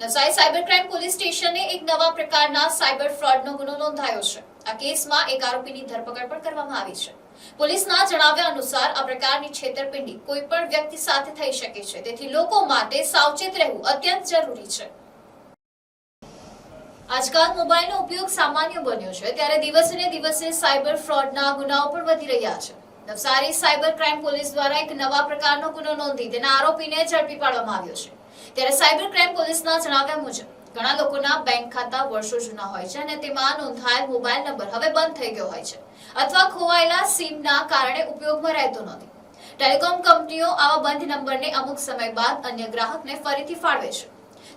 Navsari cyber crime police સ્ટેશને એક નવા પ્રકારના સાયબર ફ્રોડનો ગુનો નોંધાયો છે। આ કેસમાં એક આરોપીની ધરપકડ પણ કરવામાં આવી છે। પોલીસના જણાવ્યા અનુસાર આ પ્રકારની છેતરપિંડી કોઈ પણ વ્યક્તિ સાથે થઈ શકે છે, તેથી લોકો માટે સાવચેત રહેવું અત્યંત જરૂરી છે। આજકાલ મોબાઈલનો ઉપયોગ સામાન્ય બન્યો છે, ત્યારે દિવસે ને દિવસે સાયબર ફ્રોડના ગુનાઓ પણ વધી રહ્યા છે। નવસારી સાયબર ક્રાઇમ પોલીસ દ્વારા એક નવા પ્રકારનો ગુનો નોંધી તેના આરોપીને ઝડપી પાડવામાં આવ્યો છે। ત્યારે સાયબર ક્રાઇમ પોલીસના જણાવ્યા મુજબ ઘણા લોકોના બેંક ખાતા વર્ષો જૂના હોય છે અને તેમાં નોંધાયેલ મોબાઈલ નંબર હવે બંધ થઈ ગયો હોય છે અથવા ખોવાયેલા સિમના કારણે ઉપયોગમાં રહેતો નથી। ટેલિકોમ કંપનીઓ આવા બંધ નંબરને અમુક સમય બાદ અન્ય ગ્રાહકને ફરીથી ફાળવે છે।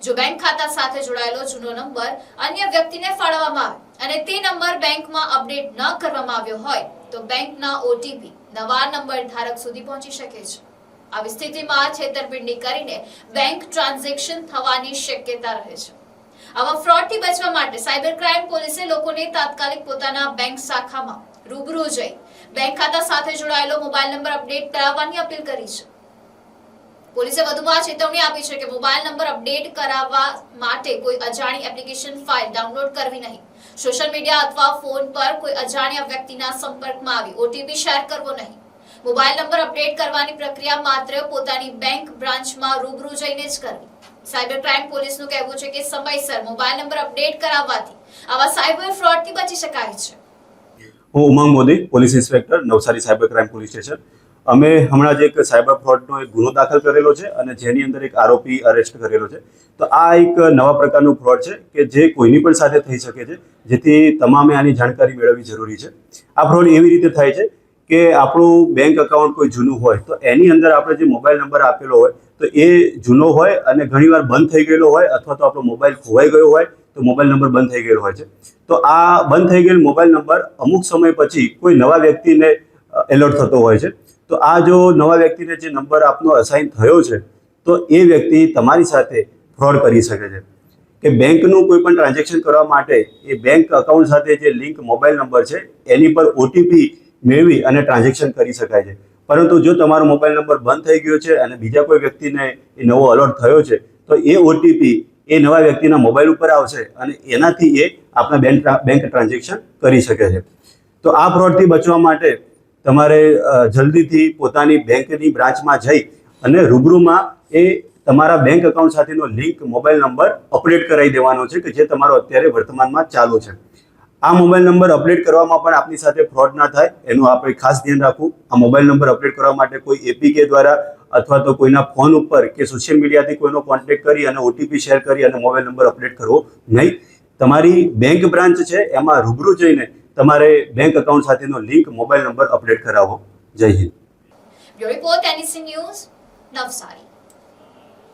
જો બેંક ખાતા સાથે જોડાયેલો જૂનો નંબર અન્ય વ્યક્તિને ફાળવવામાં આવે અને તે નંબર બેંકમાં અપડેટ ન કરવામાં આવ્યો હોય તો બેંકના ઓટીપી નવા નંબર ધારક સુધી પહોંચી શકે છે। આવી સ્થિતિમાં છેતરપિંડી કરીને બેંક ટ્રાન્ઝેક્શન થવાની શક્યતા રહે છે। આવા ફ્રોડથી બચવા માટે સાયબર ક્રાઇમ પોલીસે લોકોને તાત્કાલિક પોતાના બેંક શાખામાં રૂબરૂ જઈ બેંક ખાતા સાથે જોડાયેલો મોબાઈલ નંબર અપડેટ કરાવવાની અપીલ કરી છે। પોલીસે વધુમાં ચેતવણી આપી છે કે મોબાઈલ નંબર અપડેટ કરાવવા માટે કોઈ અજાણી એપ્લિકેશન ફાઇલ ડાઉનલોડ કરવી નહીં, સોશિયલ મીડિયા અથવા ફોન પર કોઈ અજાણ્યા વ્યક્તિના સંપર્કમાં આવી ઓટીપી શેર કરવો નહીં। મોબાઈલ નંબર અપડેટ કરવાની પ્રક્રિયા માત્ર પોતાની બેંક બ્રાન્ચમાં રૂબરૂ જઈને જ કરવી। સાયબર ક્રાઇમ પોલીસનું કહેવું છે કે સમયસર મોબાઈલ નંબર અપડેટ કરાવવાથી આવા સાયબર ફ્રોડથી બચી શકાય છે। હું Umang Modi, police inspector, Navsari cyber crime police station. અમે હમણાં જ એક સાયબર ફ્રોડનો એક ગુનો દાખલ કરેલો છે અને જેની અંદર એક આરોપી અરેસ્ટ કરેલો છે। તો આ એક નવા પ્રકારનું ફ્રોડ છે કે જે કોઈની પણ સાથે થઈ શકે છે, જેથી તમામે આની જાણકારી મેળવવી જરૂરી છે। આ ફ્રોડ એવી રીતે થાય છે કે આપણું બેંક એકાઉન્ટ કોઈ જૂનું હોય તો એની અંદર આપણે જે મોબાઈલ નંબર આપેલો હોય તો એ જૂનો હોય અને ઘણીવાર બંધ થઈ ગયેલો હોય અથવા તો આપણો મોબાઈલ ખોવાઈ ગયો હોય તો મોબાઈલ નંબર બંધ થઈ ગયેલો હોય છે। તો આ બંધ થઈ ગયેલો મોબાઈલ નંબર અમુક સમય પછી કોઈ નવા વ્યક્તિને એલર્ટ થતો હોય છે। તો આ જો નવા વ્યક્તિને જે નંબર આપનો અસાઇન થયો છે તો એ વ્યક્તિ તમારી સાથે ફ્રોડ કરી શકે છે કે બેંકનું કોઈ પણ ટ્રાન્ઝેક્શન કરવા માટે એ બેંક અકાઉન્ટ સાથે જે લિંક મોબાઈલ નંબર છે એની પર ઓટીપી મેળવી અને ટ્રાન્ઝેક્શન કરી શકાય છે। પરંતુ જો તમારો મોબાઈલ નંબર બંધ થઈ ગયો છે અને બીજા કોઈ વ્યક્તિને એ નવો અલર્ટ થયો છે તો એ ઓટીપી એ નવા વ્યક્તિના મોબાઈલ ઉપર આવશે અને એનાથી એ આપણા બેંક ટ્રાન્ઝેક્શન કરી શકે છે। તો આ ફ્રોડથી બચવા માટે તમારે જલ્દીથી પોતાની બેંકની બ્રાન્ચમાં જઈ અને રૂબરૂમાં એ તમારા બેંક એકાઉન્ટ સાથેનો લિંક મોબાઈલ નંબર અપડેટ કરાવી દેવાનો છે કે જે તમારો અત્યારે વર્તમાનમાં ચાલુ છે। આ મોબાઈલ નંબર અપડેટ કરવામાં પણ આપની સાથે ફ્રોડ ના થાય એનું આપણે ખાસ ધ્યાન રાખવું। આ મોબાઈલ નંબર અપડેટ કરવા માટે કોઈ એપીકે દ્વારા અથવા તો કોઈના ફોન ઉપર કે સોશિયલ મીડિયાથી કોઈનો કોન્ટેક્ટ કરી અને ઓટીપી શેર કરી અને મોબાઈલ નંબર અપડેટ કરવો નહીં। તમારી બેંક બ્રાન્ચ છે એમાં રૂબરૂ જઈને તમારે બેંક એકાઉન્ટ સાથેનો લિંક મોબાઈલ નંબર અપડેટ કરાવવો। જય Hind. Bureau report NEC news, Navsari.